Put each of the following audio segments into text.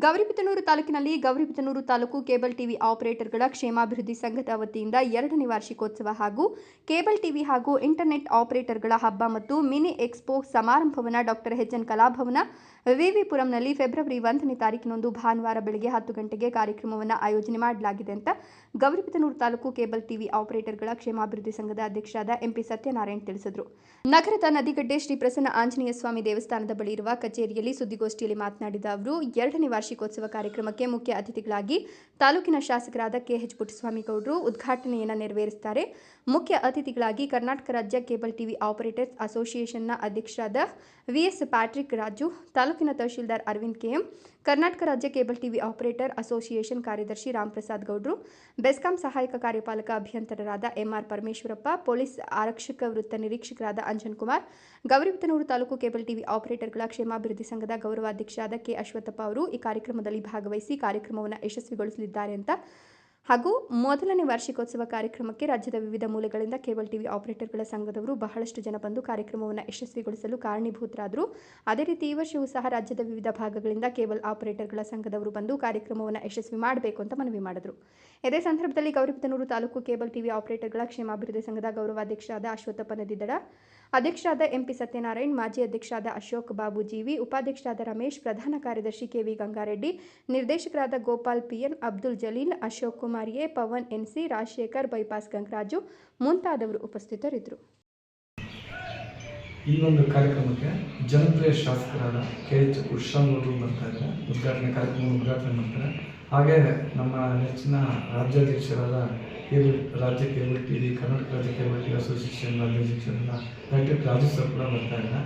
ಗೌರಿಬಿದನೂರು ತಾಲೂಕಿನಲ್ಲಿ Gauribidanur taluk cable TV ಆಪರೇಟರ್ಗಳ ಕ್ಷೇಮಾಭಿವೃದ್ಧಿ ಸಂಘದ ವತಿಯಿಂದ 2ನೇ ವಾರ್ಷಿಕೋತ್ಸವ ಹಾಗೂ ಕೇಬಲ್ ಟಿವಿ ಹಾಗೂ ಇಂಟರ್ನೆಟ್ ಆಪರೇಟರ್ಗಳ ಹಬ್ಬ ಮತ್ತು ಮಿನಿ ಎಕ್ಸ್ಪೋ ಸಮಾರಂಭವನ್ನು ಡಾಕ್ಟರ್ ಎಚ್.ಎನ್. ಕಲಾಭವನ ವಿವಿಪುರಂನಲ್ಲಿ ಫೆಬ್ರವರಿ 1ನೇ ತಾರೀಕಿನಂದು ಭಾನುವಾರ ಬೆಳಗ್ಗೆ 10 ಗಂಟೆಗೆ ಕಾರ್ಯಕ್ರಮವನ್ನು ಆಯೋಜನೆ ಮಾಡಲಾಗಿದೆ ಅಂತ ಗೌರಿಬಿದನೂರು ತಾಲೂಕು ಕೇಬಲ್ ಟಿವಿ ಆಪರೇಟರ್ಗಳ ಕ್ಷೇಮಾಭಿವೃದ್ಧಿ ಸಂಘದ ಅಧ್ಯಕ್ಷರಾದ ಎಂಪಿ ಸತ್ಯನಾರಾಯಣ್ ತಿಳಿಸಿದರು. ನಗರದ ನದಿಗಡ್ಡೆ ಶ್ರೀ ಪ್ರಸನ್ನ ಆಂಜನೇಯ ಸ್ವಾಮಿ ದೇವಸ್ಥಾನದ ಬಳಿ ಇರುವ ಕಚೇರಿಯಲ್ಲಿ ಸುದ್ದಿಗೋಷ್ಠಿಯಲ್ಲಿ ಮಾತನಾಡಿದ ಅವರು 2ನೇ ವಾರ್ಷಿಕೋತ್ಸವ ಕಾರ್ಯಕ್ರಮಕ್ಕೆ ಮುಖ್ಯ ಅತಿಥಿಗಳಾಗಿ ತಾಲೂಕಿನ ಶಾಸಕರಾದ ಕೆಎಚ್ ಪುಟ್ಟಸ್ವಾಮಿ ಗೌಡರು ಉದ್ಘಾಟನೆಯನ್ನು ನೆರವೇರಿಸುತ್ತಾರೆ. ಮುಖ್ಯ ಅತಿಥಿಗಳಾಗಿ ಕರ್ನಾಟಕ ರಾಜ್ಯ ಕೇಬಲ್ ಟಿವಿ ಆಪರೇಟರ್ಸ್ ಅಸೋಸಿಯೇಷನ್ನ ಅಧ್ಯಕ್ಷರಾದ ವಿಎಸ್ ಪ್ಯಾಟ್ರಿಕ್ ರಾಜು, ತಾಲೂಕಿನ ತಹಶೀಲ್ದಾರ್ ಅರವಿಂದ್ ಕೆಎಂ, ಕರ್ನಾಟಕ ರಾಜ್ಯ ಕೇಬಲ್ ಟಿವಿ ಆಪರೇಟರ್ ಅಸೋಸಿಯೇಷನ್ ಕಾರ್ಯದರ್ಶಿ ರಾಮಪ್ರಸಾದ್ ಗೌಡರು, ಬೆಸ್ಕಾಂ ಸಹಾಯಕ ಕಾರ್ಯಪಾಲಕ ಅಭಿಯಂತರರಾದ ಎಂಆರ್ ಪರಮೇಶ್ವರಪ್ಪ, ಪೊಲೀಸ್ ಆರಕ್ಷಕ ವೃತ್ತ ನಿರೀಕ್ಷಕರಾದ ಅಂಜನ್ ಕುಮಾರ್, ಗೌರಿಬಿದನೂರು ತಾಲೂಕು ಕೇಬಲ್ ಟಿವಿ ಆಪರೇಟರ್ಗಳ ಕ್ಷೇಮಾಭಿವೃದ್ಧಿ ಸಂಘದ ಗೌರವಾಧ್ಯಕ್ಷರಾದ ಕೆ ಅಶ್ವತ್ಥಪ್ಪ ಅವರು ಈ ಕಾರ್ಯಕ್ರಮದಲ್ಲಿ ಭಾಗವಹಿಸಿ ಕಾರ್ಯಕ್ರಮವನ್ನು ಯಶಸ್ವಿಗೊಳಿಸಲಿದ್ದಾರೆ ಅಂತ ಹಾಗೂ 1ನೇ ವಾರ್ಷಿಕೋತ್ಸವ ಕಾರ್ಯಕ್ರಮಕ್ಕೆ ರಾಜ್ಯದ ವಿವಿಧ ಮೂಲೆಗಳಿಂದ ಕೇಬಲ್ ಟಿವಿ ಆಪರೇಟರ್ಗಳ ಸಂಘದವರು ಬಹಳಷ್ಟು ಜನ ಬಂದು ಕಾರ್ಯಕ್ರಮವನ್ನು ಯಶಸ್ವಿಗೊಳಿಸಲು ಕಾರಣೀಭೂತರಾದರು. ಅದೇ ರೀತಿ ಈ ವರ್ಷವೂ ಸಹ ರಾಜ್ಯದ ವಿವಿಧ ಭಾಗಗಳಿಂದ ಕೇಬಲ್ ಆಪರೇಟರ್ಗಳ ಸಂಘದವರು ಬಂದು ಕಾರ್ಯಕ್ರಮವನ್ನು ಯಶಸ್ವಿ ಮಾಡಬೇಕು ಅಂತ ಮನವಿ ಮಾಡಿದರು. ಇದೇ ಸಂದರ್ಭದಲ್ಲಿ ಗೌರಿಬಿದನೂರು ತಾಲೂಕು ಕೇಬಲ್ ಟಿವಿ ಆಪರೇಟರ್ಗಳ ಕ್ಷೇಮಾಭಿವೃದ್ಧಿ ಸಂಘದ ಗೌರವಾಧ್ಯಕ್ಷರಾದ ಅಶ್ವತ್ಥಪ್ಪ ನದಿದಡ, ಅಧ್ಯಕ್ಷರಾದ ಎಂಪಿ ಸತ್ಯನಾರಾಯಣ್, ಮಾಜಿ ಅಧ್ಯಕ್ಷರಾದ ಅಶೋಕ್ ಬಾಬು ಜೀವಿ, ಉಪಾಧ್ಯಕ್ಷರಾದ ರಮೇಶ್, ಪ್ರಧಾನ ಕಾರ್ಯದರ್ಶಿ ಕೆವಿ ಗಂಗಾರೆಡ್ಡಿ, ನಿರ್ದೇಶಕರಾದ Gopal PN, Abdul Jaleel, Ashok Kumar A, Pavan NC, Rajashekar, bypass Gangaraju ಮುಂತಾದವರು ಉಪಸ್ಥಿತರಿದ್ದರು. ಈ ಒಂದು ಕಾರ್ಯಕ್ರಮಕ್ಕೆ ಜನಪ್ರಿಯ ಶಾಸಕರಾದ ಕೆಎಚ್ ಪುಟ್ಟಸ್ವಾಮಿ ಅವರು ಬರ್ತಾ ಇದ್ದಾರೆ. ಕಾರ್ಯಕ್ರಮ ಉದ್ಘಾಟನೆ ಮಾಡ್ತಾರೆ. ಹಾಗೆ ನಮ್ಮ ನೆಚ್ಚಿನ ರಾಜ್ಯಾಧ್ಯಕ್ಷರಾದ ರಾಜ್ಯ ಕೇಬಲ್ ಟಿವಿ, ಕರ್ನಾಟಕ ರಾಜ್ಯ ಕೇಬಲ್ ಟಿವಿ ಅಸೋಸಿಯೇಷನ್ ರಾಜ್ಯಾಧ್ಯಕ್ಷರಾದ ಪ್ಯಾಟ್ರಿಕ್ ರಾಜು ಸರ್ ಕೂಡ ಬರ್ತಾ ಇದ್ದಾರೆ.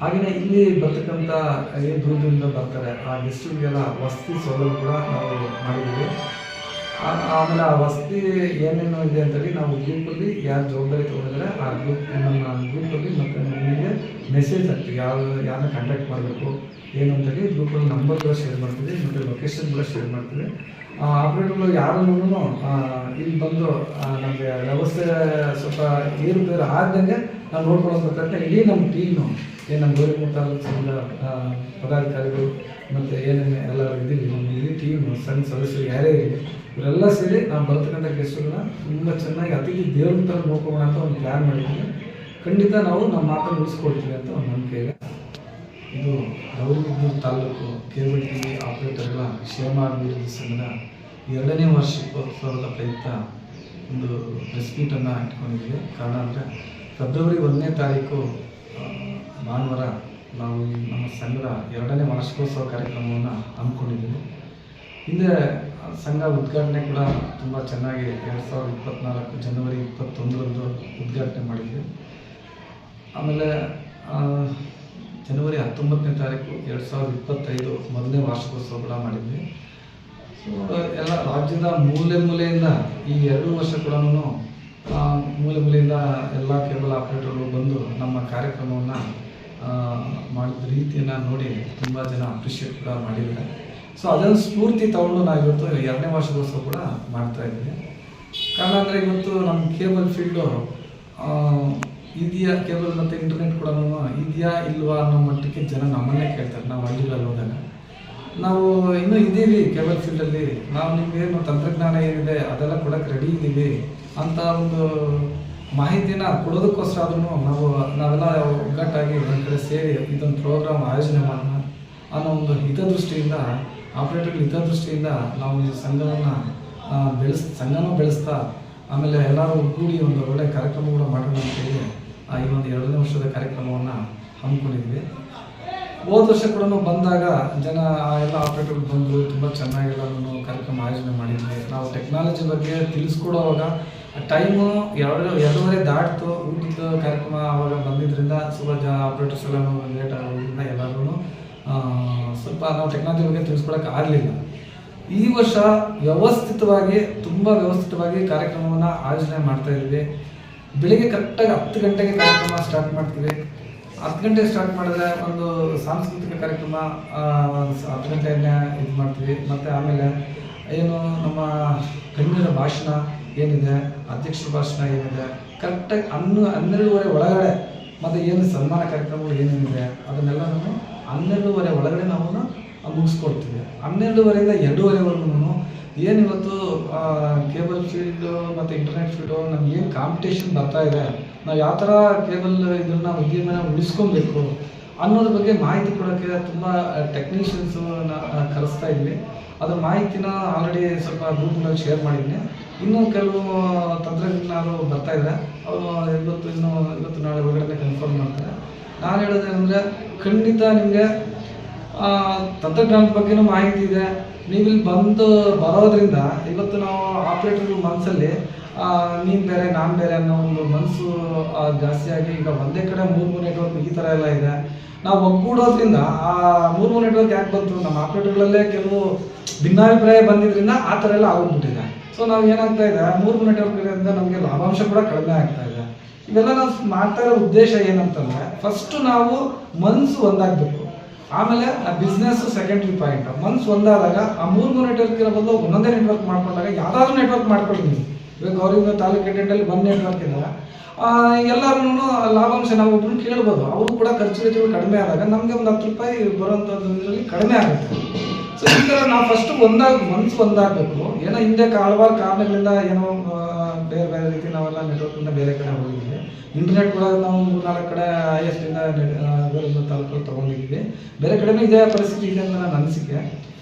ಹಾಗೆಯೇ ಇಲ್ಲಿ ಬರ್ತಕ್ಕಂಥ ಏನು ದೂರದಿಂದ ಬರ್ತಾರೆ ಆ ಗೆಸ್ಟ್ಗಳಿಗೆಲ್ಲ ವಸತಿ ಸೌಲಭ್ಯ ಕೂಡ ನಾವು ಮಾಡಿದ್ದೀವಿ. ಆಮೇಲೆ ಆ ವಸತಿ ಏನೇನು ಇದೆ ಅಂತೇಳಿ ನಾವು ಗ್ರೂಪಲ್ಲಿ ಯಾರು ಜವಾಬ್ದಾರಿ ತೊಗೊಂಡಿದ್ದಾರೆ ಆ ಗ್ರೂಪ್ ನಮ್ಮ ಗ್ರೂಪಲ್ಲಿ ಮತ್ತು ನಿಮಗೆ ಮೆಸೇಜ್ ಹಾಕ್ತೀವಿ, ಯಾರನ್ನ ಕಾಂಟ್ಯಾಕ್ಟ್ ಮಾಡಬೇಕು ಏನು ಅಂತೇಳಿ ಗ್ರೂಪಲ್ಲಿ ನಂಬರ್ ಕೂಡ ಶೇರ್ ಮಾಡ್ತೀವಿ ಮತ್ತು ಲೊಕೇಶನ್ ಕೂಡ ಶೇರ್ ಮಾಡ್ತೀವಿ. ಆಪ್ರೇಟರ್ಗಳು ಯಾರನ್ನೂ ಇಲ್ಲಿ ಬಂದು ನಮಗೆ ವ್ಯವಸ್ಥೆ ಸ್ವಲ್ಪ ಏರುಪೇರು ಆಗ್ದಂಗೆ ನಾವು ನೋಡ್ಕೊಳ್ಳೋದಕ್ಕಂತ ಇಡೀ ನಮ್ಮ ಟೀಮು ಏನು ನಮ್ಮ ಗೌರಿಬಿದನೂರು ತಾಲೂಕು ಸಂಘದ ಪದಾಧಿಕಾರಿಗಳು ಮತ್ತು ಏನೇನು ಎಲ್ಲರೂ ಇದ್ದೀವಿ, ನಮ್ಮ ಇಡೀ ಟೀಮು ಸಣ್ಣ ಸದಸ್ಯರು ಯಾರೇ ಇರಲಿ ಇವರೆಲ್ಲ ಸೇರಿ ನಾವು ಬರ್ತಕ್ಕಂಥ ಗೆಸ್ಟ್ಗಳನ್ನ ತುಂಬ ಚೆನ್ನಾಗಿ ಅತಿಥಿ ದೇವ್ರ ಥರ ನೋಡ್ಕೊಳ್ಳೋಣ ಅಂತ ಒಂದು ಪ್ಲ್ಯಾನ್ ಮಾಡಿದ್ದೀವಿ. ಖಂಡಿತ ನಾವು ನಮ್ಮ ಮಾತನ್ನು ಉಳಿಸ್ಕೊಳ್ತೀವಿ ಅಂತ ಒಂದು ನಂಬಿಕೆ ಇದೆ. ಇದು ಗೌರಿಬಿದನೂರು ತಾಲೂಕು ಕೇಬಲ್ ಟಿವಿ ಆಪರೇಟರ್ಗಳ ಕ್ಷೇಮಾಭಿವೃದ್ಧಿ ಸಂಘದ 2ನೇ ವಾರ್ಷಿಕೋತ್ಸವದ ಪ್ರಯುಕ್ತ ಒಂದು ಪ್ರೆಸ್ ಮೀಟನ್ನು ಇಟ್ಕೊಂಡಿದ್ದೀವಿ. ಕಾರಣ ಅಂದರೆ ಫೆಬ್ರವರಿ 1ನೇ ತಾರೀಕು ಭಾನುವಾರ ನಾವು ನಮ್ಮ ಸಂಘದ 2ನೇ ವಾರ್ಷಿಕೋತ್ಸವ ಕಾರ್ಯಕ್ರಮವನ್ನು ಹಮ್ಮಿಕೊಂಡಿದ್ದೀವಿ. ಹಿಂದೆ ಸಂಘ ಉದ್ಘಾಟನೆ ಕೂಡ ತುಂಬ ಚೆನ್ನಾಗಿ 2024 ಜನವರಿ 21ರಂದು ಉದ್ಘಾಟನೆ ಮಾಡಿದ್ವಿ. ಆಮೇಲೆ ಜನವರಿ 19ನೇ ತಾರೀಕು 2025 1ನೇ ವಾರ್ಷಿಕೋತ್ಸವ ಕೂಡ ಮಾಡಿದ್ವಿ. ಸೊ ಎಲ್ಲ ರಾಜ್ಯದ ಮೂಲೆಯಿಂದ ಈ 2 ವರ್ಷ ಕೂಡ ಮೂಲೆಯಿಂದ ಎಲ್ಲ ಕೇಬಲ್ ಆಪರೇಟರ್ಗಳು ಬಂದು ನಮ್ಮ ಕಾರ್ಯಕ್ರಮವನ್ನು ಮಾಡಿದ ರೀತಿಯನ್ನು ನೋಡಿ ತುಂಬ ಜನ ಅಪ್ರಿಷಿಯೇಟ್ ಕೂಡ ಮಾಡಿದ್ದಾರೆ. ಸೊ ಅದನ್ನು ಸ್ಫೂರ್ತಿ ತಗೊಂಡು ನಾವು ಇವತ್ತು 2ನೇ ವಾರ್ಷಿಕೋತ್ಸವ ಕೂಡ ಮಾಡ್ತಾ ಇದ್ದೀವಿ. ಕಾರಣ ಅಂದರೆ ಇವತ್ತು ನಮ್ಮ ಕೇಬಲ್ ಫೀಲ್ಡು ಇದೆಯಾ, ಕೇಬಲ್ ಮತ್ತು ಇಂಟರ್ನೆಟ್ ಕೂಡ ಇದೆಯಾ ಇಲ್ವಾ ಅನ್ನೋ ಮಟ್ಟಕ್ಕೆ ಜನ ನಮ್ಮನ್ನೇ ಕೇಳ್ತಾರೆ. ನಾವು ಹಳ್ಳಿಗಳಲ್ಲಿ ಹೋದಾಗ ನಾವು ಇನ್ನೂ ಇದ್ದೀವಿ ಕೇಬಲ್ ಫೀಲ್ಡಲ್ಲಿ, ನಾವು ನಿಮಗೇನು ತಂತ್ರಜ್ಞಾನ ಏನಿದೆ ಅದೆಲ್ಲ ಕೊಡೋಕ್ಕೆ ರೆಡಿ ಇದ್ದೀವಿ ಅಂತ ಒಂದು ಮಾಹಿತಿನ ಕೊಡೋದಕ್ಕೋಸ್ಕರ ಆದ್ರೂ ನಾವೆಲ್ಲ ಒಗ್ಗಟ್ಟಾಗಿ ಒಂದು ಕಡೆ ಸೇರಿ ಇದೊಂದು ಪ್ರೋಗ್ರಾಮ್ ಆಯೋಜನೆ ಮಾಡೋಣ ಅನ್ನೋ ಒಂದು ಹಿತದೃಷ್ಟಿಯಿಂದ, ಆಪರೇಟರ್ಗಳ ಹಿತದೃಷ್ಟಿಯಿಂದ ನಾವು ಈ ಸಂಘವನ್ನು ಸಂಘನೂ ಬೆಳೆಸ್ತಾ ಆಮೇಲೆ ಎಲ್ಲರೂ ಒಗ್ಗೂಡಿ ಒಂದು ಒಳ್ಳೆಯ ಕಾರ್ಯಕ್ರಮ ಕೂಡ ಮಾಡೋಣ ಅಂತೇಳಿ ಈ ಒಂದು 2ನೇ ವರ್ಷದ ಕಾರ್ಯಕ್ರಮವನ್ನು ಹಮ್ಮಿಕೊಂಡಿದ್ವಿ. ಹೋದ ವರ್ಷ ಕೂಡ ಬಂದಾಗ ಜನ ಎಲ್ಲ ಆಪರೇಟರ್ಗಳು ಬಂದು ತುಂಬ ಚೆನ್ನಾಗೆಲ್ಲರೂ ಕಾರ್ಯಕ್ರಮ ಆಯೋಜನೆ ಮಾಡಿದ್ವಿ. ನಾವು ಟೆಕ್ನಾಲಜಿ ಬಗ್ಗೆ ತಿಳಿಸ್ಕೊಡೋವಾಗ ಟೈಮು 2:30 ದಾಟಿತು. ಊಟದ ಕಾರ್ಯಕ್ರಮ ಆವಾಗ ಬಂದಿದ್ದರಿಂದ ಸ್ವಲ್ಪ ಆಪರೇಟರ್ಸ್ ಎಲ್ಲ ಲೇಟ್ ಆಗೋದ್ರಿಂದ ಎಲ್ಲರೂ ಸ್ವಲ್ಪ ನಾವು ಟೆಕ್ನಾಲಜಿ ಬಗ್ಗೆ ತಿಳಿಸ್ಕೊಡೋಕೆ ಆಗಲಿಲ್ಲ. ಈ ವರ್ಷ ತುಂಬ ವ್ಯವಸ್ಥಿತವಾಗಿ ಕಾರ್ಯಕ್ರಮವನ್ನು ಆಯೋಜನೆ ಮಾಡ್ತಾ ಇದ್ವಿ. ಬೆಳಿಗ್ಗೆ ಕರೆಕ್ಟಾಗಿ 10 ಗಂಟೆಗೆ ಕಾರ್ಯಕ್ರಮ ಸ್ಟಾರ್ಟ್ ಮಾಡ್ತೀವಿ. 10 ಗಂಟೆಗೆ ಸ್ಟಾರ್ಟ್ ಮಾಡಿದ್ರೆ ಒಂದು ಸಾಂಸ್ಕೃತಿಕ ಕಾರ್ಯಕ್ರಮ 10 ಗಂಟೆಯನ್ನೇ ಇದು ಮಾಡ್ತೀವಿ. ಮತ್ತು ಆಮೇಲೆ ಏನು ನಮ್ಮ ಗಣ್ಯರ ಭಾಷಣ ಏನಿದೆ, ಅಧ್ಯಕ್ಷರ ಭಾಷಣ ಏನಿದೆ, ಕರೆಕ್ಟಾಗಿ 12:30 ಒಳಗಡೆ, ಮತ್ತು ಏನು ಸನ್ಮಾನ ಕಾರ್ಯಕ್ರಮಗಳು ಏನೇನಿದೆ ಅದನ್ನೆಲ್ಲ 12:30 ಒಳಗಡೆ ನಾವು ಮುಗಿಸ್ಕೊಡ್ತೀವಿ. 12ವರೆಯಿಂದ 2:30ವರೆಗೂ ಏನಿವತ್ತು ಕೇಬಲ್ ಫೀಲ್ಡು ಮತ್ತು ಇಂಟರ್ನೆಟ್ ಫೀಲ್ಡು ನಮ್ಗೆ ಏನು ಕಾಂಪಿಟೇಷನ್ ಬರ್ತಾ ಇದೆ, ನಾವು ಯಾವ ಥರ ಕೇಬಲ್ ಇದನ್ನ ಉದ್ಯಮನ ಉಳಿಸ್ಕೊಬೇಕು ಅನ್ನೋದ್ರ ಬಗ್ಗೆ ಮಾಹಿತಿ ಕೊಡೋಕ್ಕೆ ತುಂಬ ಟೆಕ್ನಿಷಿಯನ್ಸನ್ನ ಕರೆಸ್ತಾ ಇದ್ವಿ. ಅದ್ರ ಮಾಹಿತಿನ ಆಲ್ರೆಡಿ ಸ್ವಲ್ಪ ಗ್ರೂಪ್ಗಳಲ್ಲಿ ಶೇರ್ ಮಾಡಿದ್ದೀನಿ. ಇನ್ನೂ ಕೆಲವು ತಂತ್ರಜ್ಞರು ಬರ್ತಾ ಇದ್ದಾರೆ, ಅವರು ಇವತ್ತು ನಾಳೆ ಒಳಗಡೆ ಕನ್ಫರ್ಮ್ ಮಾಡ್ತಾರೆ. ನಾನು ಹೇಳೋದೇನೆಂದರೆ, ಖಂಡಿತ ನಿಮಗೆ ತಂತ್ರಜ್ಞಾನದ ಬಗ್ಗೆನೂ ಮಾಹಿತಿ ಇದೆ. ನೀವು ಇಲ್ಲಿ ಬರೋದ್ರಿಂದ ಇವತ್ತು ನಾವು ಆಪ್ರೇಟರ್ಗಳ ಮನಸ್ಸಲ್ಲಿ ನೀನು ಬೇರೆ ನಾನು ಬೇರೆ ಅನ್ನೋ ಒಂದು ಮನಸ್ಸು ಜಾಸ್ತಿಯಾಗಿ ಈಗ ಒಂದೇ ಕಡೆ 3 ನೆಟ್ವರ್ಕ್ ಈ ಥರ ಎಲ್ಲ ಇದೆ. ನಾವು ಒಗ್ಗೂಡೋದ್ರಿಂದ ಆ 3 ನೆಟ್ವರ್ಕ್ ಯಾಕೆ ಬಂತು, ನಮ್ಮ ಆಪ್ರೇಟರ್ಗಳಲ್ಲೇ ಕೆಲವು ಭಿನ್ನಾಭಿಪ್ರಾಯ ಬಂದಿದ್ದರಿಂದ ಆ ಥರ ಎಲ್ಲ ಆಗೋಗ್ಬಿಟ್ಟಿದೆ. ಸೊ ನಾವು ಏನಾಗ್ತಾ ಇದೆ, 3 ನೆಟ್ವರ್ಕ್ಗಳಿಂದ ನಮಗೆ ಲಾಭಾಂಶ ಕೂಡ ಕಡಿಮೆ ಆಗ್ತಾ ಇದೆ. ಇವೆಲ್ಲ ನಾವು ಮಾಡ್ತಾ ಇರೋ ಉದ್ದೇಶ ಏನಂತಂದರೆ, ಫಸ್ಟು ನಾವು ಮನಸ್ಸು ಒಂದಾಗಬೇಕು, ಆಮೇಲೆ ಆ ಬಿಸ್ನೆಸ್ ಸೆಕೆಂಡ್ರಿ ಪಾಯಿಂಟ್. ಮನಸ್ಸು ಒಂದಾದಾಗ ಆ 3 ನೆಟ್ವರ್ಕ್ ಇರೋ ಬದಲು ಒಂದೊಂದೇ ನೆಟ್ವರ್ಕ್ ಮಾಡ್ಕೊಂಡಾಗ ಯಾವುದಾದ್ರೂ ನೆಟ್ವರ್ಕ್ ಮಾಡ್ಕೊಳ್ಳಿ. ನೀವು ಇವಾಗ ಗೌರಿಬಿದನೂರು ತಾಲೂಕು ಅಟೆಂಡಲ್ಲಿ 1 ನೆಟ್ವರ್ಕ್ ಇದ್ದಾರೆ, ಎಲ್ಲರೂ ಲಾಭಾಂಶ ನಾವು ಒಬ್ಬರು ಕೇಳ್ಬೋದು. ಅವರು ಕೂಡ ಖರ್ಚು ವೆಚ್ಚಗಳು ಕಡಿಮೆ ಆದಾಗ ನಮಗೆ ಒಂದು 10 ರೂಪಾಯಿ ಬರೋಂಥದ್ದು ಇದರಲ್ಲಿ ಕಡಿಮೆ ಆಗುತ್ತೆ. ಸೊ ಈ ಥರ ನಾವು ಫಸ್ಟು ಮನಸ್ಸು ಒಂದಾಗಬೇಕು. ಏನೋ ಹಿಂದೆ ಹಲವಾರು ಕಾರಣಗಳಿಂದ ಏನೋ ಬೇರೆ ಬೇರೆ ರೀತಿ ನಾವೆಲ್ಲ ನೆಟ್ವರ್ಕಿಂದ ಬೇರೆ ಕಡೆ ಹೋಗಿದ್ದೀವಿ. ಇಂಟರ್ನೆಟ್ ಕೂಡ ನಾವು 3-4 ಕಡೆ ISP-ಇಂದ ತಾಲೂಕಲ್ಲಿ ತೊಗೊಂಡಿದ್ದೀವಿ. ಬೇರೆ ಕಡೆನೂ ಇದೇ ಪರಿಸ್ಥಿತಿ ಇದೆ ಅಂತ ನನ್ನ ಅನಿಸಿಕೆ.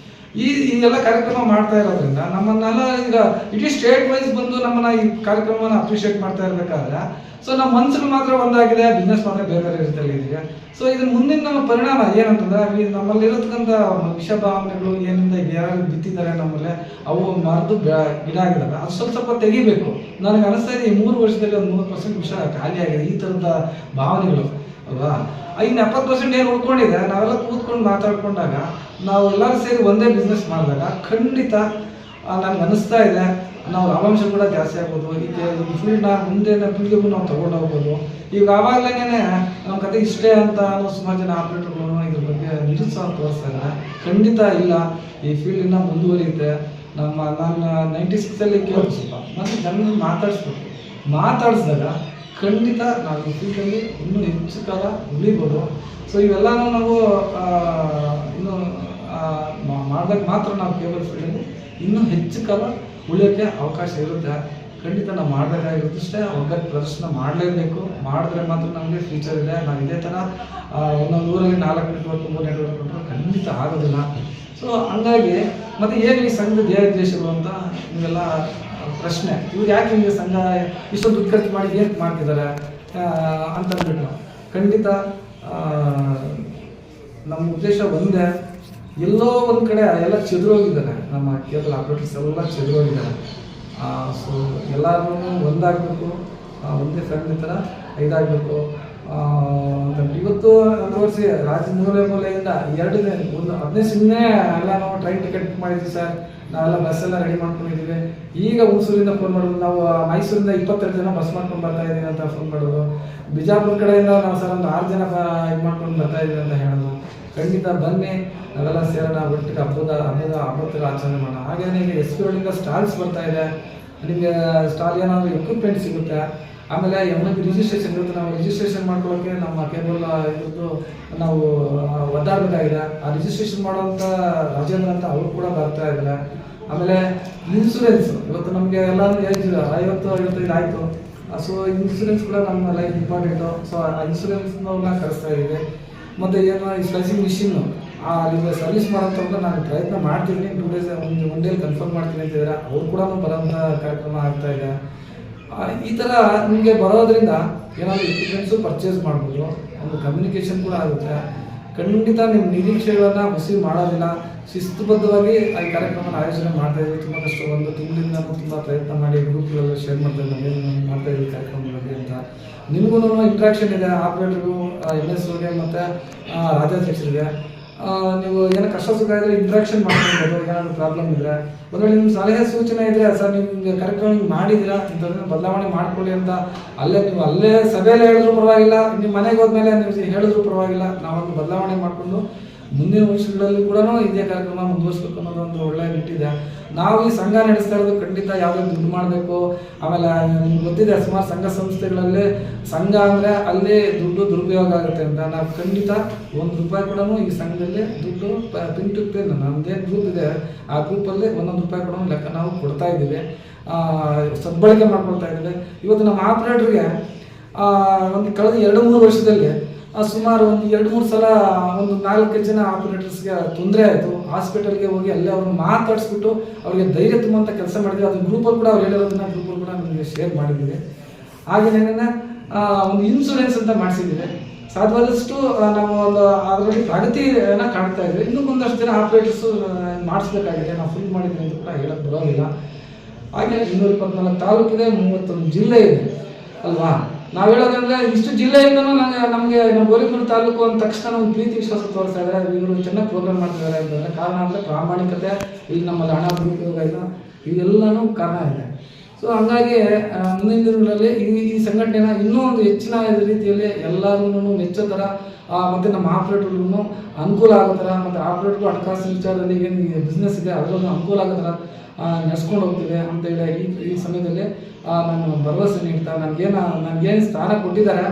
ಈ ಎಲ್ಲ ಕಾರ್ಯಕ್ರಮ ಮಾಡ್ತಾ ಇರೋದ್ರಿಂದ ನಮ್ಮನ್ನೆಲ್ಲ ಈಗ ಇಡೀ ಸ್ಟೇಟ್ ವೈಸ್ ಬಂದು ನಮ್ಮನ್ನ ಈ ಕಾರ್ಯಕ್ರಮವನ್ನು ಅಪ್ರಿಷಿಯೇಟ್ ಮಾಡ್ತಾ ಇರಬೇಕಾದ್ರೆ, ಸೊ ನಮ್ಮ ಮನಸ್ಸುಗಳು ಮಾತ್ರ ಒಂದಾಗಿದೆ, ಬಿಸ್ನೆಸ್ ಮಾತ್ರ ಬೇರೆ ಬೇರೆ ರೀತಿಯಲ್ಲಿ ಇದೆಯಾ. ಸೊ ಇದ್ರ ಮುಂದಿನ ನಮ್ಮ ಪರಿಣಾಮ ಏನಂತಂದ್ರೆ, ನಮ್ಮಲ್ಲಿರತಕ್ಕಂಥ ವಿಷ ಭಾವನೆಗಳು ಏನಿಂದ ಯಾರು ಬಿತ್ತಿದ್ದಾರೆ ನಮ್ಮಲ್ಲೇ, ಅವು ಮರೆದು ಗಿಡ ಆಗಿದ್ದಾವೆ, ಅದು ಸ್ವಲ್ಪ ತೆಗಿಬೇಕು. ನನಗೆ ಅನಿಸ್ತಾ ಇದೆ, ಈ 3 ವರ್ಷದಲ್ಲಿ ಒಂದು 30% ವಿಷ ಖಾಲಿಯಾಗಿದೆ, ಈ ಥರದ ಭಾವನೆಗಳು ಅಲ್ವಾ. ಇನ್ನು 70% ಏನು ಉಳ್ಕೊಂಡಿದೆ, ನಾವೆಲ್ಲ ಕೂತ್ಕೊಂಡು ಮಾತಾಡ್ಕೊಂಡಾಗ, ನಾವು ಎಲ್ಲರೂ ಸೇರಿ ಒಂದೇ ಬಿಸ್ನೆಸ್ ಮಾಡಿದಾಗ ಖಂಡಿತ ನನಗೆ ಅನಿಸ್ತಾ ಇದೆ ನಾವು ಲಾಭಾಂಶ ಕೂಡ ಜಾಸ್ತಿ ಆಗ್ಬೋದು. ಈಗ ಈ ಫೀಲ್ಡ್ನ ಮುಂದಿನ ಪೀಳಿಗೆಗೂ ನಾವು ತೊಗೊಂಡು ಹೋಗ್ಬೋದು. ಈಗ ಆವಾಗಲೇ ನಮ್ಮ ಕತೆ ಇಷ್ಟೇ ಅಂತ ಸುಮಾರು ಜನ ಆಪ್ರೇಟರ್ಗಳು ಇದ್ರ ಬಗ್ಗೆ ನಿರುತ್ಸಾಹ ತೋರಿಸ್ತಾ ಇದ್ದಾರೆ. ಖಂಡಿತ ಇಲ್ಲ, ಈ ಫೀಲ್ಡ್ ಇನ್ನೂ ಮುಂದುವರಿಯುತ್ತೆ. ನಾನು 96ಅಲ್ಲಿ ಕೇಳೋದು ಸ್ವಲ್ಪ ಮತ್ತು ಜನರನ್ನು ಮಾತಾಡಿಸಿದಾಗ ಖಂಡಿತ ನಾವು ಈ ಫೀಲ್ಡಲ್ಲಿ ಇನ್ನೂ ಹೆಚ್ಚು ಕಾಲ ಉಳಿಬೋದು. ಸೊ ಇವೆಲ್ಲನೂ ನಾವು ಇನ್ನೂ ಮಾಡಿದಾಗ ಮಾತ್ರ ನಾವು ಕೇಬಲ್ ಫೀಲ್ಡಲ್ಲಿ ಇನ್ನೂ ಹೆಚ್ಚು ಕಾಲ ಉಳಿಯೋಕ್ಕೆ ಅವಕಾಶ ಇರುತ್ತೆ. ಖಂಡಿತ ನಾವು ಮಾಡಬೇಕಾಗಿರುತ್ತಷ್ಟೇ, ಒಗ್ಗಟ್ಟು ಪ್ರದರ್ಶನ ಮಾಡಲೇಬೇಕು. ಮಾಡಿದ್ರೆ ಮಾತ್ರ ನಮಗೆ ಫ್ಯೂಚರ್ ಇದೆ. ನಾವು ಇದೇ ಥರ ಒಂದೊಂದು ಊರಲ್ಲಿ 4 ನೆಟ್ವರ್ಕ್ 3 ನೆಟ್ವರ್ಕ್ ಕೊಟ್ಟರೆ ಖಂಡಿತ ಆಗೋದಿಲ್ಲ. ಸೊ ಹಂಗಾಗಿ ಮತ್ತು ಏನು ಈ ಸಂಘದ ಧ್ಯೇಯೋದ್ದೇಶಗಳು ಅಂತ ನೀವೆಲ್ಲ ಪ್ರಶ್ನೆ, ಇವ್ರು ಯಾಕೆ ನಿಮಗೆ ಸಂಘ ಇಷ್ಟೊಂದು ದುಡ್ಡು ಖರ್ಚು ಮಾಡಿ ಏನು ಮಾಡ್ತಿದ್ದಾರೆ ಅಂತಂದ್ಬಿಟ್ಟು, ಖಂಡಿತ ನಮ್ಮ ಉದ್ದೇಶ ಒಂದೇ. ಎಲ್ಲೋ ಒಂದು ಕಡೆ ಎಲ್ಲ ಚೆದರೋಗಿದ್ದಾರೆ, ನಮ್ಮ ಕೇಬಲ್ ಆಪ್ರೇಟರ್ಸ್ ಎಲ್ಲ ಚೆದರೋಗಿದ್ದಾರೆ. ಸೊ ಎಲ್ಲರೂ ಒಂದಾಗಬೇಕು, ಒಂದೇ ಫ್ಯಾಮಿಲಿ ಥರ ಇದಾಗಬೇಕು ಅಂತ ಇವತ್ತು ತೋರಿಸಿ ರಾಜ್ಯ ಮೂಲೆಯಿಂದ 15 ಸುಮ್ಮನೆ ಎಲ್ಲ ನಾವು ಟ್ರೈನ್ ಟಿಕೆಟ್ ಬುಕ್ ಮಾಡಿದ್ವಿ ಸರ್, ನಾವೆಲ್ಲ ಬಸ್ಸೆಲ್ಲ ರೆಡಿ ಮಾಡ್ಕೊಂಡಿದ್ದೀವಿ. ಈಗ ಹುಣಸೂರಿಂದ ಫೋನ್ ಮಾಡೋದು, ನಾವು ಮೈಸೂರಿಂದ 22 ಜನ ಬಸ್ ಮಾಡ್ಕೊಂಡು ಬರ್ತಾ ಇದ್ದೀವಿ ಅಂತ ಫೋನ್ ಮಾಡೋದು. ಬಿಜಾಪುರ ಕಡೆಯಿಂದ ನಾವು ಸರ್ ಒಂದು 6 ಜನ ಇದು ಮಾಡ್ಕೊಂಡು ಬರ್ತಾ ಇದ್ದೀವಿ ಅಂತ ಹೇಳೋದು. ಖಂಡಿತ ಬನ್ನಿ, ನಾವೆಲ್ಲ ಸೇರೋಣ, ಒಟ್ಟಿಗೆ ಹಬ್ಬದ ಆಚರಣೆ ಮಾಡೋಣ. ಹಾಗೇನೇ ಈಗ SP ರೋಡಿಂದ ಸ್ಟಾಲ್ಸ್ ಬರ್ತಾ ಇದೆ, ನಿಮಗೆ ಸ್ಟಾಲ್ ಏನಾದರೂ ಎಕ್ವಿಪ್ಮೆಂಟ್ ಸಿಗುತ್ತೆ. ಆಮೇಲೆ MIB ರಿಜಿಸ್ಟ್ರೇಷನ್ ಇರುತ್ತೆ, ನಾವು ರಿಜಿಸ್ಟ್ರೇಷನ್ ಮಾಡ್ಕೊಳ್ಳೋಕ್ಕೆ ನಮ್ಮ ಕೇಬಲ್ ಇದ್ರದ್ದು ನಾವು ಒದ್ದಾಡಬೇಕಾಗಿದೆ. ಆ ರಿಜಿಸ್ಟ್ರೇಷನ್ ಮಾಡೋಂಥ ರಾಜೇಂದ್ರ ಅಂತ ಅವರು ಕೂಡ ಬರ್ತಾ ಇದ್ದಾರೆ. ಆಮೇಲೆ ಇನ್ಶೂರೆನ್ಸ್ ಇವತ್ತು ನಮಗೆ ಎಲ್ಲ ಏಜ್ 50-55 ಆಯಿತು. ಸೊ ಇನ್ಶೂರೆನ್ಸ್ ಕೂಡ ನಮ್ಮ ಲೈಫ್ ಇಂಪಾರ್ಟೆಂಟು. ಸೊ ಆ ಇನ್ಶೂರೆನ್ಸ್ನವ್ರನ್ನ ಕರೆಸ್ತಾ ಇದ್ದೀವಿ. ಮತ್ತು ಏನು ಈ ಸ್ಲೈಸಿಂಗ್ ಮಿಷಿನ್ನು ಅಲ್ಲಿ ಸರ್ವಿಸ್ ಮಾಡೋಂಥ ನಾನು ಪ್ರಯತ್ನ ಮಾಡ್ತೀನಿ. 2 ಡೇಸ್ ಒನ್ ಡೇಲಿ ಕನ್ಫರ್ಮ್ ಮಾಡ್ತೀನಿ ಅಂತಿದ್ದಾರೆ. ಅವ್ರು ಕೂಡ ಬರೋಂಥ ಕಾರ್ಯಕ್ರಮ ಆಗ್ತಾ ಇದೆ. ಈ ಥರ ನಿಮಗೆ ಬರೋದ್ರಿಂದ ಏನಾದರೂ ಎಕ್ವಿಪ್ಮೆಂಟ್ಸು ಪರ್ಚೇಸ್ ಮಾಡ್ಬೋದು, ಒಂದು ಕಮ್ಯುನಿಕೇಷನ್ ಕೂಡ ಆಗುತ್ತೆ. ಖಂಡಿತ ನಿಮ್ಮ ನಿರೀಕ್ಷೆಗಳನ್ನು ಹುಸಿ ಮಾಡೋದಿಲ್ಲ. ಶಿಸ್ತುಬದ್ಧವಾಗಿ ಈ ಕಾರ್ಯಕ್ರಮನ ಆಯೋಜನೆ ಮಾಡ್ತಾಯಿದ್ವಿ. ತುಂಬ ಕಷ್ಟ, ಒಂದು ತಿಂಗಳಿಂದ ತುಂಬ ಪ್ರಯತ್ನ ಮಾಡಿ ಗ್ರೂಪ್ಗಳೆಲ್ಲ ಶೇರ್ ಮಾಡ್ತಾಯಿದ್ವಿ, ಏನು ಮಾಡ್ತಾಯಿದ್ವಿ ಕಾರ್ಯಕ್ರಮ ಬಗ್ಗೆ ಅಂತ. ನಿಮಗೂ ಇಂಟ್ರಾಕ್ಷನ್ ಇದೆ ಆಪ್ರೇಟರ್ಗೂ, MS ಮತ್ತು ರಾಜ್ಯಾಧ್ಯಕ್ಷರಿಗೆ. ನೀವು ಏನೋ ಕಷ್ಟ ಸುಖ ಇದ್ದರೆ ಇಂಟ್ರಾಕ್ಷನ್ ಮಾಡ್ಕೊಳ್ಬೋದು. ಏನಾದರೂ ಪ್ರಾಬ್ಲಮ್ ಇದ್ದರೆ ಒಂದು ವೇಳೆ ನಿಮ್ಮ ಸಲಹೆ ಸೂಚನೆ ಇದ್ದರೆ, ಸರ್ ನಿಮಗೆ ಕಾರ್ಯಕ್ರಮ ಹಿಂಗೆ ಮಾಡಿದ್ದೀರಾ, ಇಂಥದನ್ನು ಬದಲಾವಣೆ ಮಾಡ್ಕೊಳ್ಳಿ ಅಂತ ಅಲ್ಲೇ ಸಭೆಯಲ್ಲಿ ಹೇಳಿದ್ರು ಪರವಾಗಿಲ್ಲ, ನಿಮ್ಮ ಮನೆಗೆ ಹೋದ್ಮೇಲೆ ನೀವು ಹೇಳಿದ್ರು ಪರವಾಗಿಲ್ಲ, ನಾವೊಂದು ಬದಲಾವಣೆ ಮಾಡಿಕೊಂಡು ಮುಂದಿನ ವರ್ಷಗಳಲ್ಲಿ ಕೂಡ ಇದೇ ಕಾರ್ಯಕ್ರಮ ಮುಂದುವರಿಸಬೇಕು ಅನ್ನೋದು ಒಂದು ಒಳ್ಳೆಯ ನಿಟ್ಟಿದೆ. ನಾವು ಈ ಸಂಘ ನಡೆಸ್ತಾ ಇರೋದು ಖಂಡಿತ ಯಾವುದೇ ದುಡ್ಡು ಮಾಡಬೇಕು. ಆಮೇಲೆ ನಿಮ್ಗೆ ಗೊತ್ತಿದೆ, ಸುಮಾರು ಸಂಘ ಸಂಸ್ಥೆಗಳಲ್ಲಿ ಸಂಘ ಅಂದರೆ ಅಲ್ಲಿ ದುಡ್ಡು ದುರುಪಯೋಗ ಆಗುತ್ತೆ ಅಂತ. ನಾವು ಖಂಡಿತ ₹1 ಕೂಡ ಈ ಸಂಘದಲ್ಲಿ ದುಡ್ಡು ಪಿನ್ ಟು ಪಿನ್ ನಮ್ಮದೇನು ಗ್ರೂಪ್ ಇದೆ ಆ ಗ್ರೂಪಲ್ಲಿ ₹1 ಕೂಡ ಲೆಕ್ಕ ನಾವು ಕೊಡ್ತಾ ಇದ್ದೀವಿ, ಸದ್ಬಳಕೆ ಮಾಡ್ಕೊಳ್ತಾ ಇದ್ದೀವಿ. ಇವತ್ತು ನಮ್ಮ ಆಪ್ರೇಟ್ರಿಗೆ ಒಂದು ಕಳೆದ 2-3 ವರ್ಷದಲ್ಲಿ ಸುಮಾರು ಒಂದು 2-3 ಸಲ ಒಂದು 4 ಜನ ಆಪರೇಟರ್ಸ್ಗೆ ತೊಂದರೆ ಆಯಿತು. ಹಾಸ್ಪಿಟಲ್ಗೆ ಹೋಗಿ ಅಲ್ಲೇ ಅವ್ರನ್ನ ಮಾತಾಡಿಸ್ಬಿಟ್ಟು ಅವ್ರಿಗೆ ಧೈರ್ಯ ತುಂಬುವಂಥ ಕೆಲಸ ಮಾಡಿದ್ವಿ. ಅದು ಗ್ರೂಪಲ್ಲಿ ಕೂಡ ಅವ್ರು ಹೇಳಿರೋದನ್ನ ಗ್ರೂಪಲ್ಲಿ ಕೂಡ ನಮಗೆ ಶೇರ್ ಮಾಡಿದ್ದೀವಿ. ಹಾಗೆಯೇ ಒಂದು ಇನ್ಶೂರೆನ್ಸ್ ಅಂತ ಮಾಡಿಸಿದ್ದೀವಿ. ಸಾಧ್ಯವಾದಷ್ಟು ನಾವು ಒಂದು ಅದರಲ್ಲಿ ಪ್ರಗತಿಯನ್ನು ಕಾಣ್ತಾ ಇದ್ವಿ. ಇನ್ನೂ ಒಂದಷ್ಟು ಜನ ಆಪರೇಟರ್ಸು ಮಾಡಿಸ್ಬೇಕಾಗಿದೆ, ನಾವು ಫುಲ್ ಮಾಡಿದ್ದೀವಿ ಅಂತ ಕೂಡ ಹೇಳಕ್ಕೆ ಬರೋದಿಲ್ಲ. ಹಾಗೆ 224 ತಾಲೂಕಿದೆ, 31 ಜಿಲ್ಲೆ ಇದೆ ಅಲ್ವಾ. ನಾವು ಹೇಳೋದಂದ್ರೆ ಇಷ್ಟು ಜಿಲ್ಲೆಯಿಂದನೂ ನಮಗೆ ನಮ್ಮ ಗೌರಿಬಿದನೂರು ತಾಲೂಕು ಅಂದ ತಕ್ಷಣ ಒಂದು ಪ್ರೀತಿ ವಿಶ್ವಾಸ ತೋರಿಸ್ತಾ ಇದ್ದಾರೆ. ಇವರು ಚೆನ್ನಾಗಿ ಪ್ರೋಗ್ರಾಮ್ ಮಾಡ್ತಿದ್ದಾರೆ ಅಂತಂದರೆ ಕಾರಣ ಅಂದರೆ ಪ್ರಾಮಾಣಿಕತೆ, ಇಲ್ಲಿ ನಮ್ಮಲ್ಲಿ ಹಣ ದುರುಪಯೋಗ ಇಲ್ಲ, ಇವೆಲ್ಲನೂ ಕಾರಣ ಇದೆ. ಸೊ ಹಂಗಾಗಿ ಮುಂದಿನ ದಿನಗಳಲ್ಲಿ ಈ ಸಂಘಟನೆನ ಇನ್ನೂ ಒಂದು ಹೆಚ್ಚಿನ ರೀತಿಯಲ್ಲಿ ಎಲ್ಲರೂ ಮೆಚ್ಚೋ ಥರ ಮತ್ತು ನಮ್ಮ ಆಪ್ರೇಟರ್ಗೂ ಅನುಕೂಲ ಆಗೋ ಥರ, ಮತ್ತು ಆಪ್ರೇಟರ್ಗೂ ಹಣಕಾಸಿನ ವಿಚಾರದಲ್ಲಿ ಏನು ಬಿಸ್ನೆಸ್ ಇದೆ ಅದರಲ್ಲೂ ಅನುಕೂಲ ಆಗೋ ಥರ ನಡೆಸ್ಕೊಂಡು ಹೋಗ್ತೀವಿ ಅಂತೇಳಿ ಈ ಸಮಯದಲ್ಲಿ ನಾನು ಭರವಸೆ ನೀಡ್ತಾ ನನಗೇನು ಸ್ಥಾನ ಕೊಟ್ಟಿದ್ದಾರೆ,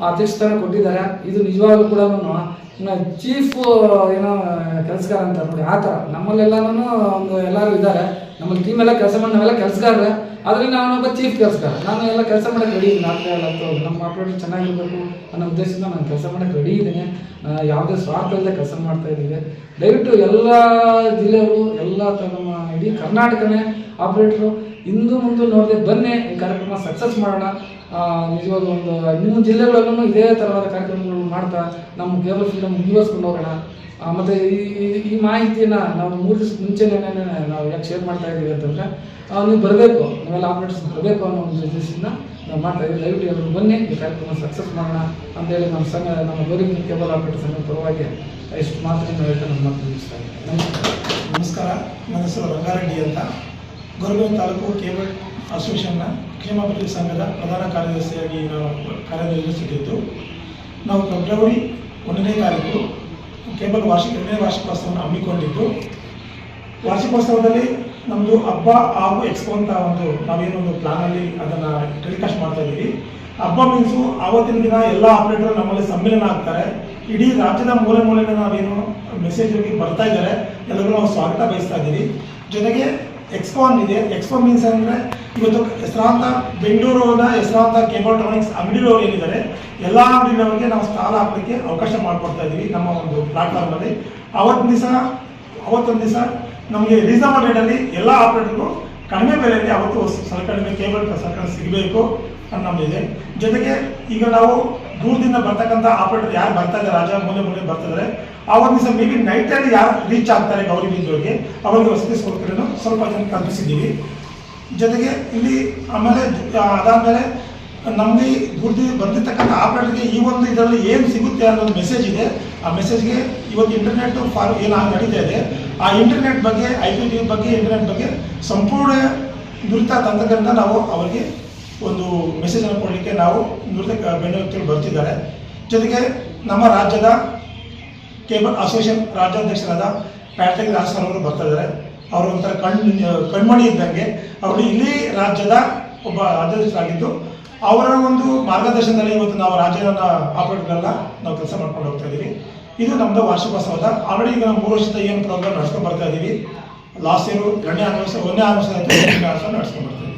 ಅಧ್ಯಕ್ಷ ಸ್ಥಾನ ಕೊಟ್ಟಿದ್ದಾರೆ, ಇದು ನಿಜವಾಗ್ಲೂ ಕೂಡ ಚೀಫ್ ಏನೋ ಕೆಲಸಗಾರ ಅಂತ ನೋಡಿ ಆ ಥರ ನಮ್ಮಲ್ಲೆಲ್ಲನೂ ಒಂದು ಎಲ್ಲರೂ ಇದ್ದಾರೆ. ನಮ್ಮಲ್ಲಿ ಟೀಮ್ ಎಲ್ಲ ಕೆಲಸ ಮಾಡಿ ನಾವೆಲ್ಲ ಕೆಲಸಗಾರರೆ, ಅದರಲ್ಲಿ ನಾನೊಬ್ಬ ಚೀಫ್ ಕೆಲಸಗಾರ. ನಾನು ಎಲ್ಲ ಕೆಲಸ ಮಾಡೋಕ್ಕೆ ರೆಡಿ ಇದ್ದೀನಿ. ನಮ್ಮ ಆಪ್ರೇಟರ್ ಚೆನ್ನಾಗಿರಬೇಕು ಅನ್ನೋ ಉದ್ದೇಶದಿಂದ ನಾನು ಕೆಲಸ ಮಾಡೋಕ್ಕೆ ರೆಡಿ ಇದ್ದೀನಿ. ಯಾವುದೇ ಸ್ವಾರ್ಥ ಇಲ್ಲದೆ ಕೆಲಸ ಮಾಡ್ತಾ ಇದ್ದೀವಿ. ದಯವಿಟ್ಟು ಎಲ್ಲ ಜಿಲ್ಲೆಯವರು, ಎಲ್ಲ ನಮ್ಮ ಇಡೀ ಕರ್ನಾಟಕನೇ ಆಪ್ರೇಟ್ರು ಇಂದು ಮುಂದೆ ನೋಡದೆ ಬನ್ನಿ, ಈ ಕಾರ್ಯಕ್ರಮ ಸಕ್ಸಸ್ ಮಾಡೋಣ. ನಿಜವಾದ ಒಂದು ನಿಮ್ಮ ಜಿಲ್ಲೆಗಳಲ್ಲೂ ಇದೇ ಥರವಾದ ಕಾರ್ಯಕ್ರಮಗಳು ಮಾಡ್ತಾ ನಮ್ಮ ಕೇಬಲ್ ಫೀಲ್ಡನ್ನು ಮುಂದುವರಿಸ್ಕೊಂಡು ಹೋಗೋಣ. ಮತ್ತು ಈ ಮಾಹಿತಿಯನ್ನು ನಾವು 3 ದಿವಸ ಮುಂಚೆನೇ ನಾವು ಯಾಕೆ ಶೇರ್ ಮಾಡ್ತಾ ಇದ್ದೀವಿ ಅಂತಂದರೆ ನೀವು ಬರಬೇಕು, ನೀವೆಲ್ಲ ಆಪ್ರೇಟರ್ಸ್ ಬರಬೇಕು ಅನ್ನೋ ಒಂದು ಉದ್ದೇಶದಿಂದ ನಾವು ಮಾಡ್ತಾ ಇದ್ದೀವಿ. ದಯವಿಟ್ಟು ಎಲ್ಲರೂ ಬನ್ನಿ, ಈ ಕಾರ್ಯಕ್ರಮ ಸಕ್ಸಸ್ ಮಾಡೋಣ ಅಂತೇಳಿ ನಮ್ಮ ಸಂಘ, ನಮ್ಮ ಗೌರಿಬಿದನೂರು ಕೇಬಲ್ ಆಪ್ರೇಟರ್ ಸಂಘದ ಪರವಾಗಿ ಇಷ್ಟು ಮಾತನ್ನು ಹೇಳ್ತಾ ನಮ್ಮ ಮಾತು ಮುಗಿಸ್ತಾ ಇದ್ದೀನಿ. ನಮಸ್ಕಾರ. ನನ್ನ ಹೆಸರು ರಂಗಾರೆಡ್ಡಿ ಅಂತ. ಗೌರಿಬಿದನೂರು ತಾಲೂಕು ಕೇಬಲ್ ಅಸೋಸಿಯೇಷನ್ನ ಕ್ಷೇಮಾಭಿವೃದ್ಧಿ ಸಂಘದ ಪ್ರಧಾನ ಕಾರ್ಯದರ್ಶಿಯಾಗಿ ನಾವು ಕಾರ್ಯನಿರ್ವಹಿಸುತ್ತಿದ್ದು, ನಾವು ಫೆಬ್ರವರಿ 1ನೇ ತಾರೀಕು ಕೇಬಲ್ 2ನೇ ವಾರ್ಷಿಕೋತ್ಸವವನ್ನು ಹಮ್ಮಿಕೊಂಡಿದ್ದು, ವಾರ್ಷಿಕೋತ್ಸವದಲ್ಲಿ ನಮ್ಮದು ಹಬ್ಬ ಹಾಗೂ ಎಕ್ಸ್ಪೋ ಅಂತ ನಾವೇನೊಂದು ಪ್ಲಾನಲ್ಲಿ ಅದನ್ನು ಟೆಲಿಕಾಸ್ಟ್ ಮಾಡ್ತಾ ಇದ್ದೀವಿ. ಹಬ್ಬ ಮೀನ್ಸು ಆವತ್ತಿನ ದಿನ ಎಲ್ಲ ಆಪರೇಟರ್ ನಮ್ಮಲ್ಲಿ ಸಮ್ಮೇಳನ ಆಗ್ತಾರೆ. ಇಡೀ ರಾಜ್ಯದ ಮೂಲೆ ಮೂಲೆಯಿಂದ ನಾವೇನು ಮೆಸೇಜ್ ಹೋಗಿ ಬರ್ತಾ ಇದ್ದಾರೆ, ಎಲ್ಲರಿಗೂ ನಾವು ಸ್ವಾಗತ ಬಯಸ್ತಾ ಇದ್ದೀವಿ. ಜೊತೆಗೆ ಎಕ್ಸ್ಪೋ ಅಂದಿದೆ. ಎಕ್ಸ್ಪೋ ಮೀನ್ಸ್ ಅಂದರೆ ಇವತ್ತು ಹೆಸರಾಂತ ಬೆಂಗಳೂರಿನ ಹೆಸರಾಂತ ಕೇಬಲ್ ಟ್ರಾನಿಕ್ಸ್ ಅಂಗಡಿಯವರು ಏನಿದ್ದಾರೆ ಎಲ್ಲ ಅಂಗಡಿಯವರಿಗೆ ನಾವು ಸ್ಟಾಲ್ ಹಾಕಲಿಕ್ಕೆ ಅವಕಾಶ ಮಾಡಿಕೊಡ್ತಾ ಇದ್ದೀವಿ ನಮ್ಮ ಒಂದು ಪ್ಲಾಟ್ಫಾರ್ಮಲ್ಲಿ. ಅವತ್ತೊಂದು ದಿವಸ ನಮಗೆ ರೀಸನಬಲ್ ರೇಟಲ್ಲಿ ಎಲ್ಲ ಆಪರೇಟರ್ಗೂ ಕಡಿಮೆ ಬೆಲೆಯಲ್ಲಿ ಅವತ್ತು ಸಲಕರಣೆ ಕೇಬಲ್ ಸಲಕರಣೆ ಸಿಗಬೇಕು ಅನ್ನೋ ನಮ್ಮದಿದೆ. ಜೊತೆಗೆ ಈಗ ನಾವು ದೂರದಿಂದ ಬರ್ತಕ್ಕಂಥ ಆಪರೇಟರ್ ಯಾರು ಬರ್ತಾ ಇದ್ದಾರೆ, ರಾಜ್ಯ ಮೂಲೆ ಬರ್ತಿದ್ದಾರೆ, ಆ ಒಂದು ದಿವಸ ಮೇ ಬಿ ನೈಟಲ್ಲಿ ಯಾರು ರೀಚ್ ಆಗ್ತಾರೆ ಗೌರಿಬಿದನೂರಿಗೆ ಅವರಿಗೆ ವಸತಿ ಸೌಕರ್ಯವನ್ನು ಸ್ವಲ್ಪ ಜನ ಕಲ್ಪಿಸಿದ್ದೀವಿ. ಜೊತೆಗೆ ಇಲ್ಲಿ ಆಮೇಲೆ ಅದಾದಮೇಲೆ ನಮಗೆ ದೂರದಿಂದ ಬಂದಿರ್ತಕ್ಕಂಥ ಆಪರೇಟರ್ಗೆ ಈ ಒಂದು ಇದರಲ್ಲಿ ಏನು ಸಿಗುತ್ತೆ ಅನ್ನೋದು ಮೆಸೇಜ್ ಇದೆ. ಆ ಮೆಸೇಜ್ಗೆ ಇವತ್ತು ಇಂಟರ್ನೆಟ್ ಏನು ನಡೀತಾ ಇದೆ, ಆ ಇಂಟರ್ನೆಟ್ ಬಗ್ಗೆ, IPTV ಬಗ್ಗೆ, ಇಂಟರ್ನೆಟ್ ಬಗ್ಗೆ ಸಂಪೂರ್ಣ ನುರಿತ ತಂತ್ರಜ್ಞರಿಂದ ನಾವು ಅವರಿಗೆ ಒಂದು ಮೆಸೇಜನ್ನು ಕೊಡಲಿಕ್ಕೆ ನಾವು ನುರಿತ ಬೆಂಗಳೂರು ಬರ್ತಿದ್ದಾರೆ. ಜೊತೆಗೆ ನಮ್ಮ ರಾಜ್ಯದ ಕೇಬಲ್ ಅಸೋಸಿಯೇಷನ್ ರಾಜ್ಯಾಧ್ಯಕ್ಷರಾದ ಪ್ಯಾಟ್ರಿಕ್ ರಾಜಸ್ಥಾನ್ ಅವರು ಬರ್ತಾ ಇದ್ದಾರೆ. ಅವರು ಒಂಥರ ಕಣ್ಮಣಿ ಇದ್ದಂಗೆ. ಅವರು ಇಲ್ಲಿ ರಾಜ್ಯದ ಒಬ್ಬ ರಾಜ್ಯಾಧ್ಯಕ್ಷರಾಗಿದ್ದು ಅವರ ಒಂದು ಮಾರ್ಗದರ್ಶನದಲ್ಲಿ ಇವತ್ತು ನಾವು ರಾಜ್ಯದ ಆಪರೇಟರ್ಗಳನ್ನ ನಾವು ಕೆಲಸ ಮಾಡ್ಕೊಂಡು ಹೋಗ್ತಾ ಇದ್ದೀವಿ. ಇದು ನಮ್ಮದು ವಾರ್ಷಿಕೋತ್ಸವದ ಆಲ್ರೆಡಿ ಈಗ ನಾವು 3 ವರ್ಷದ ಏನು ಪ್ರೋಗ್ರಾಮ್ ನಡೆಸ್ಕೊಂಡು ಬರ್ತಾ ಇದ್ದೀವಿ. ಲಾಸ್ಟ್ ಇಯರ್ 1ನೇ ಆನಿವರ್ಸರಿ ಆಯಿತು, 2ನೇ ಆನಿವರ್ಸರಿ ನಡೆಸ್ಕೊಂಡು ಬರ್ತಾ ಇದ್ದೀವಿ.